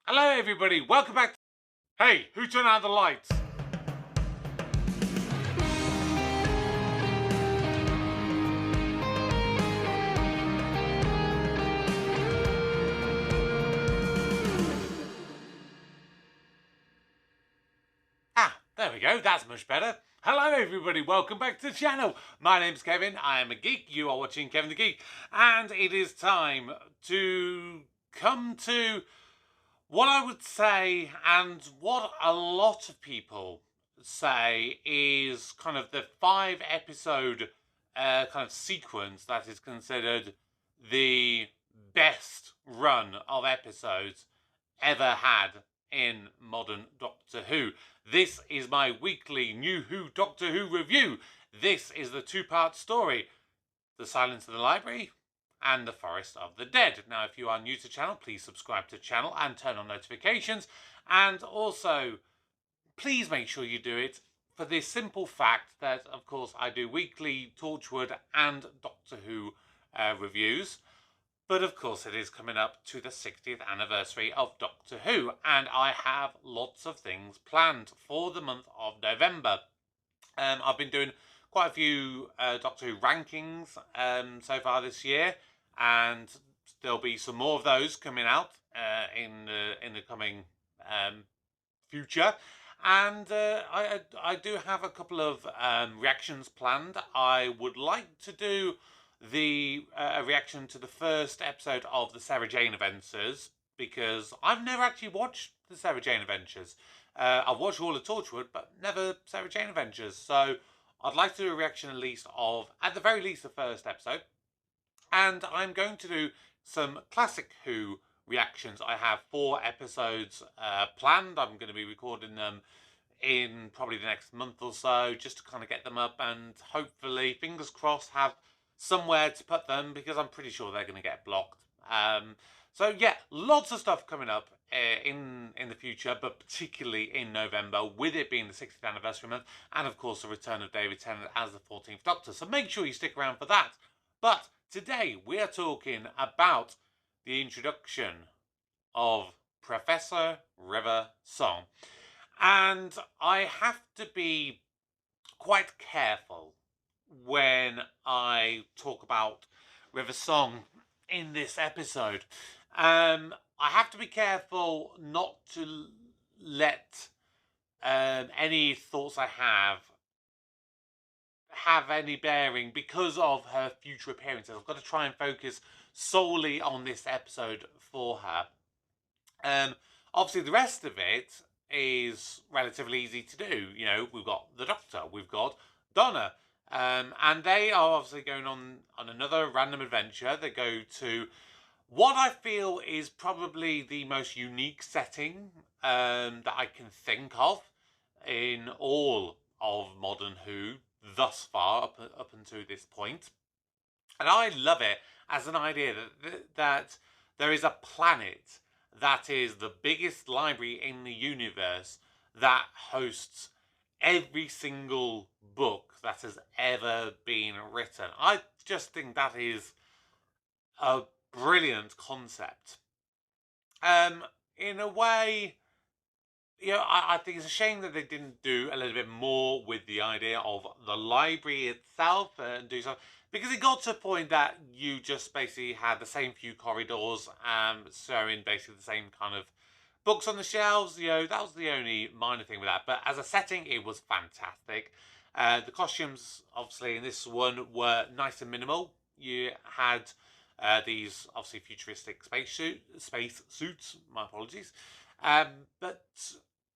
Hello everybody, welcome back. Hey, who turned out the lights? There we go, that's much better. Hello everybody, welcome back to the channel. My name's Kevin, I am a geek, you are watching Kevin the Geek, and it is time to come to what I would say, and what a lot of people say, is kind of the 5 episode kind of sequence that is considered the best run of episodes ever had in modern Doctor Who. This is my weekly New Who Doctor Who review. This is the 2-part story, The Silence of the Library and The Forest of the Dead. Now, if you are new to the channel, please subscribe to the channel and turn on notifications. And also, please make sure you do it for the simple fact that, of course, I do weekly Torchwood and Doctor Who reviews. But of course, it is coming up to the 60th anniversary of Doctor Who, and I have lots of things planned for the month of November. I've been doing quite a few Doctor Who rankings so far this year, and there'll be some more of those coming out in the coming future. And I do have a couple of reactions planned. I would like to do the reaction to the first episode of the Sarah Jane Adventures, because I've never actually watched the Sarah Jane Adventures. I've watched all of Torchwood, but never Sarah Jane Adventures. So I'd like to do a reaction at the very least, the first episode. And I'm going to do some classic Who reactions. I have 4 episodes planned. I'm going to be recording them in probably the next month or so, just to kind of get them up and hopefully, fingers crossed, have somewhere to put them, because I'm pretty sure they're going to get blocked. So yeah, lots of stuff coming up in the future, but particularly in November, with it being the 60th anniversary month, and of course the return of David Tennant as the 14th Doctor. So make sure you stick around for that. But today we are talking about the introduction of Professor River Song. And I have to be quite careful when I talk about River Song in this episode. I have to be careful not to let any thoughts I have any bearing because of her future appearances. I've got to try and focus solely on this episode for her. Obviously, the rest of it is relatively easy to do. You know, we've got the Doctor, we've got Donna, and they are obviously going on another random adventure. They go to what I feel is probably the most unique setting that I can think of in all of modern Who thus far, up until this point. And I love it as an idea that there is a planet that is the biggest library in the universe that hosts every single book that has ever been written. I just think that is a brilliant concept. In a way, you know, I think it's a shame that they didn't do a little bit more with the idea of the library itself and do something, because it got to a point that you just basically had the same few corridors showing basically the same kind of books on the shelves. You know, that was the only minor thing with that. But as a setting, it was fantastic. The costumes, obviously, in this one were nice and minimal. You had these obviously futuristic space suits. My apologies. But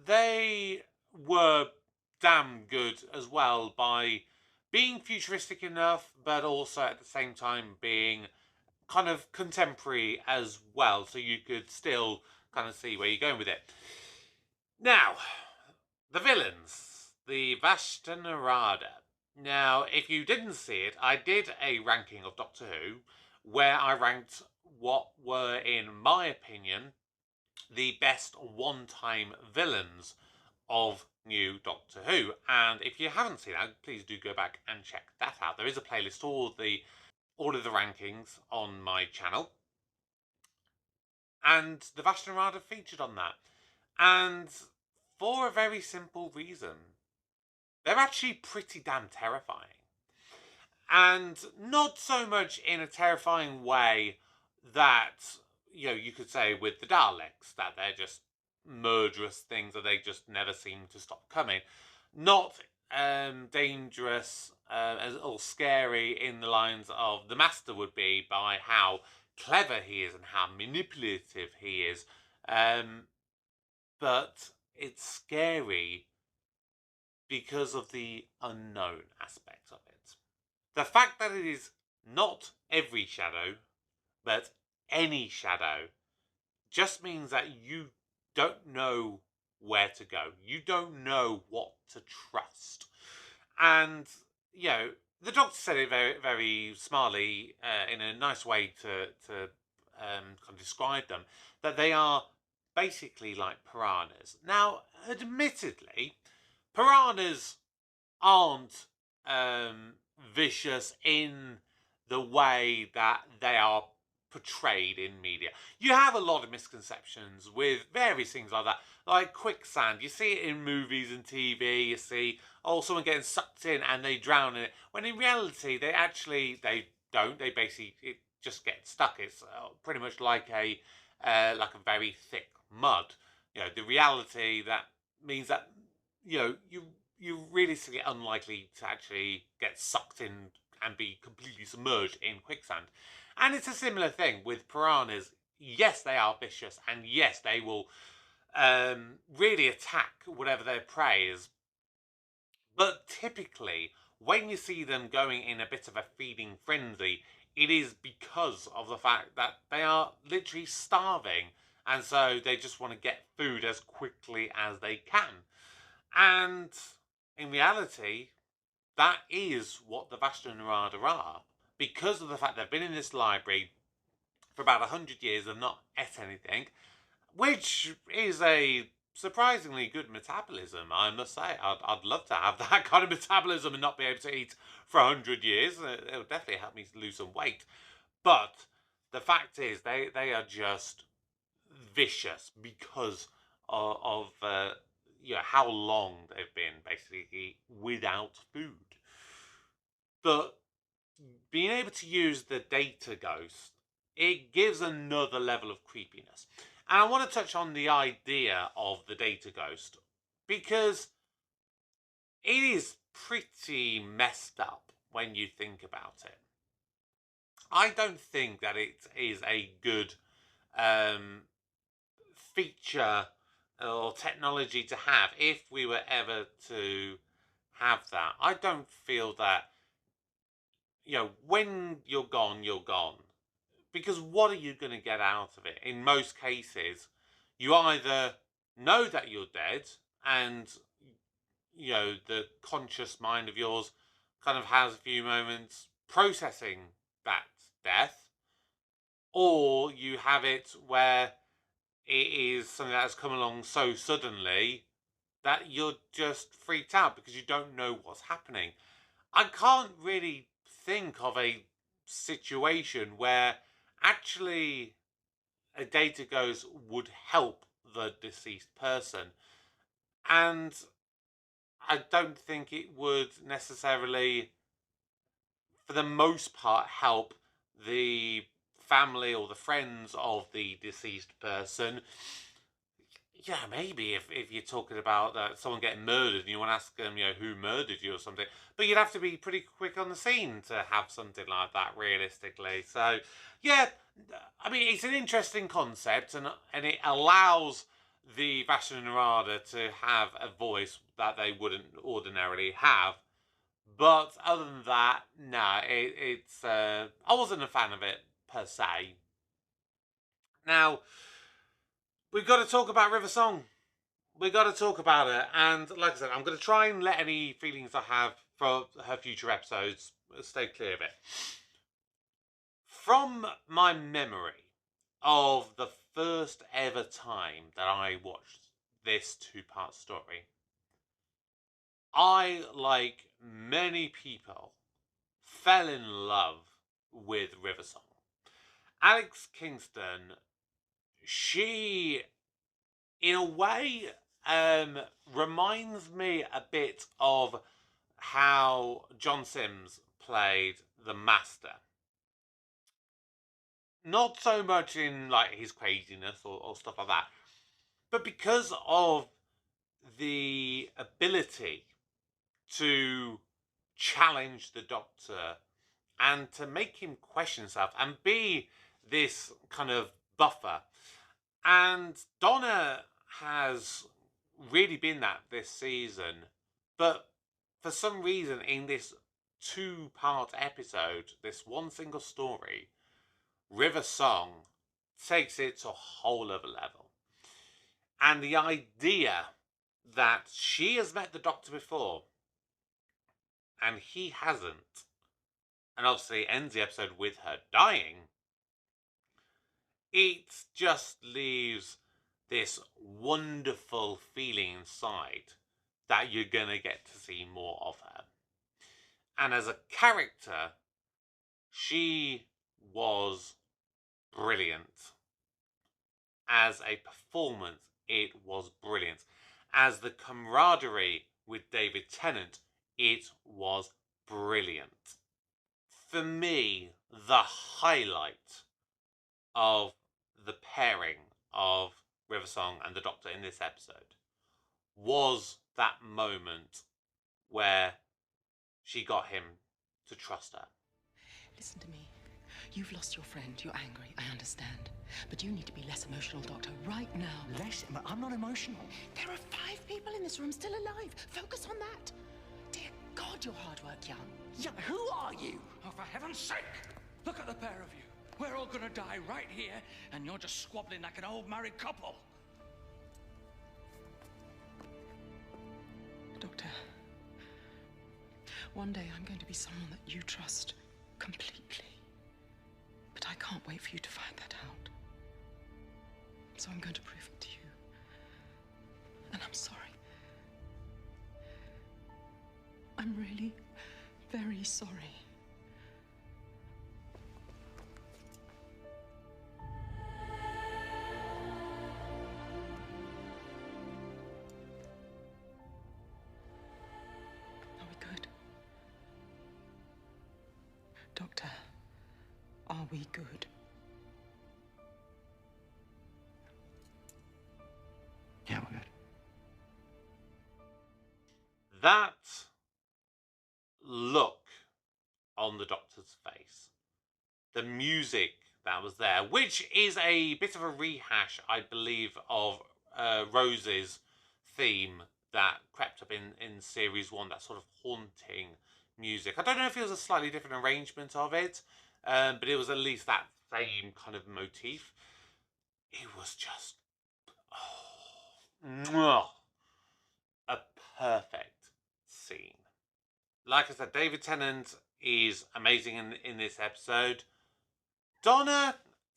they were damn good as well, by being futuristic enough, but also at the same time being kind of contemporary as well, so you could still kind of see where you're going with it. Now, the villains, the Vashtanarada. Now, if you didn't see it, I did a ranking of Doctor Who where I ranked what were, in my opinion, the best one-time villains of new Doctor Who. And if you haven't seen that, please do go back and check that out. There is a playlist, all of the rankings on my channel. And the Vashtorada featured on that. And for a very simple reason. They're actually pretty damn terrifying. And not so much in a terrifying way that, you could say with the Daleks, that they're just murderous things that they just never seem to stop coming. Not dangerous or scary in the lines of the Master would be by how clever he is and how manipulative he is. But it's scary because of the unknown aspect of it. The fact that it is not every shadow, but any shadow, just means that you don't know where to go. You don't know what to trust. And, the Doctor said it very, very smartly, in a nice way to kind of describe them, that they are basically like piranhas. Now, admittedly, piranhas aren't vicious in the way that they are portrayed in media. You have a lot of misconceptions with various things like that, like quicksand. You see it in movies and TV. You see, someone getting sucked in and they drown in it. When in reality, they don't. They basically it just get stuck. It's pretty much like a very thick mud. The reality that means that you're realistically unlikely to actually get sucked in and be completely submerged in quicksand. And it's a similar thing with piranhas. Yes, they are vicious, and yes, they will really attack whatever their prey is. But typically, when you see them going in a bit of a feeding frenzy, it is because of the fact that they are literally starving, and so they just want to get food as quickly as they can. And in reality, that is what the Vashta Nerada are. Because of the fact they've been in this library for about 100 years and not ate anything, which is a surprisingly good metabolism, I must say. I'd love to have that kind of metabolism and not be able to eat for 100 years. It would definitely help me lose some weight. But the fact is, they are just vicious because of how long they've been basically without food. But being able to use the data ghost, it gives another level of creepiness. And I want to touch on the idea of the data ghost because it is pretty messed up when you think about it. I don't think that it is a good feature or technology to have if we were ever to have that. I don't feel that, when you're gone, you're gone. Because what are you going to get out of it? In most cases, you either know that you're dead and, the conscious mind of yours kind of has a few moments processing that death, or you have it where it is something that has come along so suddenly that you're just freaked out because you don't know what's happening. I can't really think of a situation where actually a data ghost would help the deceased person. And I don't think it would necessarily, for the most part, help the family or the friends of the deceased person. Yeah, maybe if you're talking about someone getting murdered and you want to ask them, who murdered you or something. But you'd have to be pretty quick on the scene to have something like that, realistically. So, yeah, I mean, it's an interesting concept, and it allows the Vashta Nerada to have a voice that they wouldn't ordinarily have. But other than that, no, it's I wasn't a fan of it per se. Now, we've got to talk about River Song. We've got to talk about it. And like I said, I'm going to try and let any feelings I have for her future episodes stay clear of it. From my memory of the first ever time that I watched this two-part story, I, like many people, fell in love with River Song. Alex Kingston she, in a way, reminds me a bit of how John Sims played the Master. Not so much in like his craziness or stuff like that, but because of the ability to challenge the Doctor and to make him question himself and be this kind of buffer. And Donna has really been that this season, but for some reason in this two-part episode, this one single story, River Song takes it to a whole other level. And the idea that she has met the Doctor before and he hasn't, and obviously ends the episode with her dying, it just leaves this wonderful feeling inside that you're going to get to see more of her. And as a character, she was brilliant. As a performance, it was brilliant. As the camaraderie with David Tennant, it was brilliant. For me, the highlight of the pairing of River Song and the Doctor in this episode was that moment where she got him to trust her. Listen to me. You've lost your friend. You're angry. I understand. But you need to be less emotional, Doctor, right now. Less? I'm not emotional. There are 5 people in this room still alive. Focus on that. Dear God, you're hard work, young. Yeah, who are you? Oh, for heaven's sake! Look at the pair of you. We're all gonna die right here, and you're just squabbling like an old married couple. Doctor, one day I'm going to be someone that you trust completely. But I can't wait for you to find that out. So I'm going to prove it to you. And I'm sorry. I'm really very sorry. Are we good? Doctor, are we good? Yeah, we're good. That look on the Doctor's face, the music that was there, which is a bit of a rehash, I believe, of Rose's theme that crept up in Series 1, that sort of haunting music. I don't know if it was a slightly different arrangement of it, but it was at least that same kind of motif. It was just a perfect scene. Like I said, David Tennant is amazing in this episode. Donna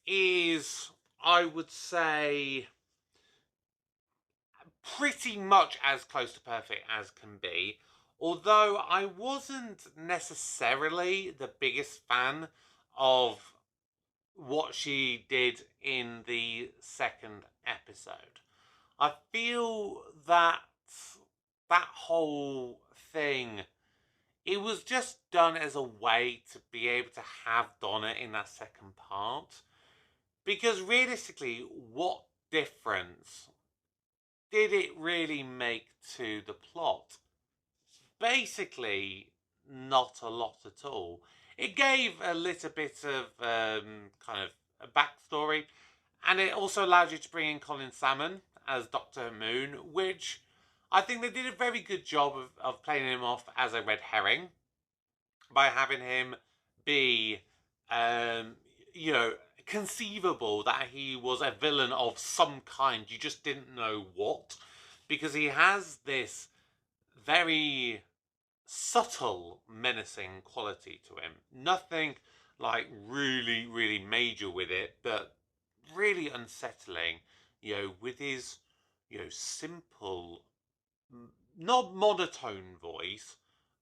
is, I would say, pretty much as close to perfect as can be. Although I wasn't necessarily the biggest fan of what she did in the second episode. I feel that that whole thing, it was just done as a way to be able to have Donna in that second part. Because realistically, what difference did it really make to the plot? Basically, not a lot at all. It gave a little bit of kind of a backstory, and it also allowed you to bring in Colin Salmon as Dr. Moon, which I think they did a very good job of playing him off as a red herring by having him be, conceivable that he was a villain of some kind. You just didn't know what, because he has this very subtle menacing quality to him. Nothing like really, really major with it, but really unsettling, with his, simple, not monotone voice,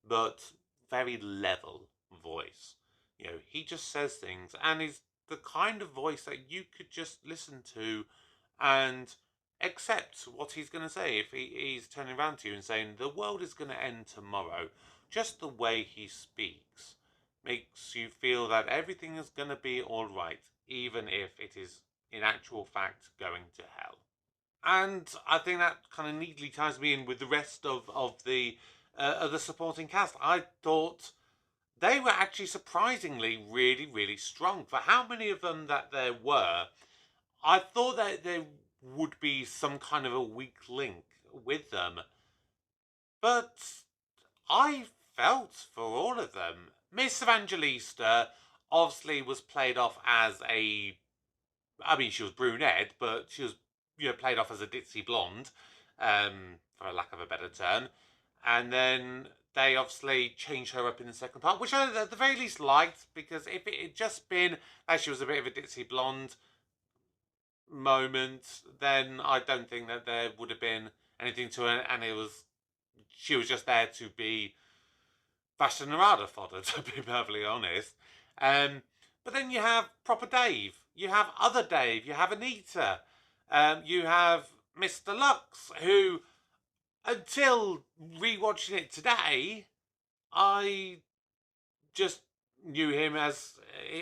but very level voice. He just says things, and the kind of voice that you could just listen to and accept what he's going to say. If he's turning around to you and saying, the world is going to end tomorrow, just the way he speaks makes you feel that everything is going to be all right, even if it is in actual fact going to hell. And I think that kind of neatly ties me in with the rest of the supporting cast. I thought they were actually surprisingly really, really strong. For how many of them that there were, I thought that there would be some kind of a weak link with them. But I felt for all of them. Miss Evangelista obviously was played off as a... I mean, she was brunette, but she was, played off as a ditzy blonde, for a lack of a better term. And then they obviously changed her up in the second part, which I at the very least liked, because if it had just been that she was a bit of a ditzy blonde moment, then I don't think that there would have been anything to her, and she was just there to be bastonada fodder, to be perfectly honest. But then you have proper Dave, you have other Dave, you have Anita, you have Mr. Lux, who, until rewatching it today, I just knew him as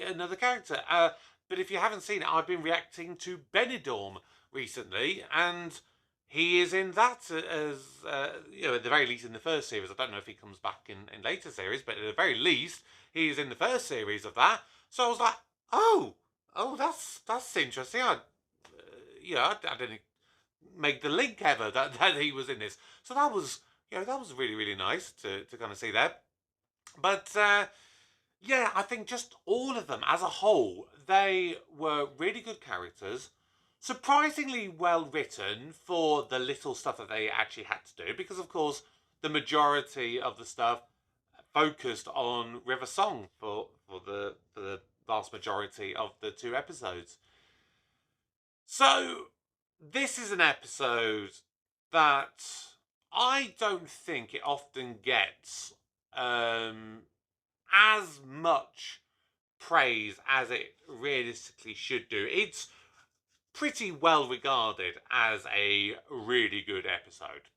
another character. But if you haven't seen it, I've been reacting to Benidorm recently, and he is in that as, at the very least in the first series. I don't know if he comes back in later series, but at the very least, he's in the first series of that. So I was like, oh, that's interesting. I didn't make the link ever that he was in this. So that was, that was really, really nice to kind of see that. But, yeah, I think just all of them as a whole, they were really good characters. Surprisingly well written for the little stuff that they actually had to do, because of course the majority of the stuff focused on River Song for the vast majority of the 2 episodes. So this is an episode that I don't think it often gets as much praise as it realistically should do. It's pretty well regarded as a really good episode.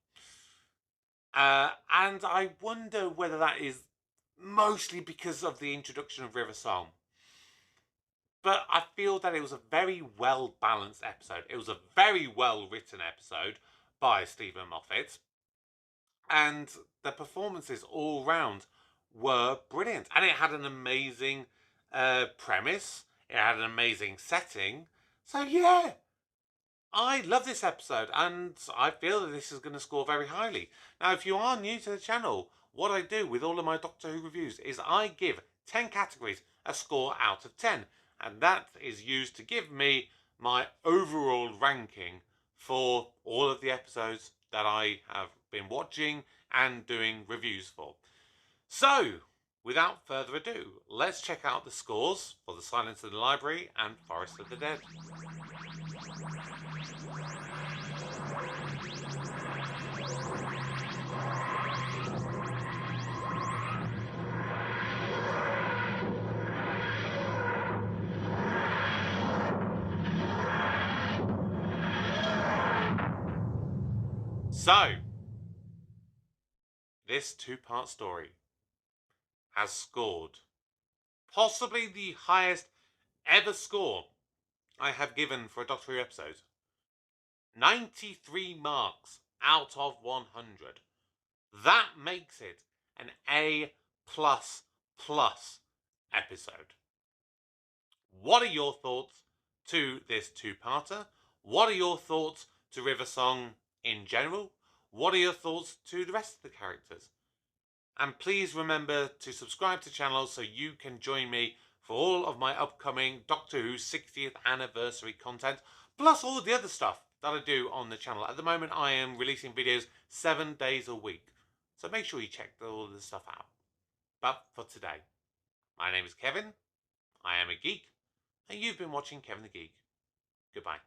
And I wonder whether that is mostly because of the introduction of River Song. But I feel that it was a very well balanced episode. It was a very well written episode by Stephen Moffat. And the performances all round were brilliant. And it had an amazing premise. It had an amazing setting. So yeah, I love this episode, and I feel that this is going to score very highly. Now, if you are new to the channel, what I do with all of my Doctor Who reviews is I give 10 categories a score out of 10. And that is used to give me my overall ranking for all of the episodes that I have been watching and doing reviews for. So, without further ado, let's check out the scores for The Silence of the Library and Forest of the Dead. So, this 2-part story has scored possibly the highest ever score I have given for a Doctor Who episode. 93 marks out of 100. That makes it an A++ episode. What are your thoughts to this 2-parter? What are your thoughts to River Song in general? What are your thoughts to the rest of the characters? And please remember to subscribe to the channel so you can join me for all of my upcoming Doctor Who 60th anniversary content, plus all of the other stuff that I do on the channel. At the moment, I am releasing videos 7 days a week, so make sure you check all of this stuff out. But for today, my name is Kevin, I am a geek, and you've been watching Kevin the Geek. Goodbye.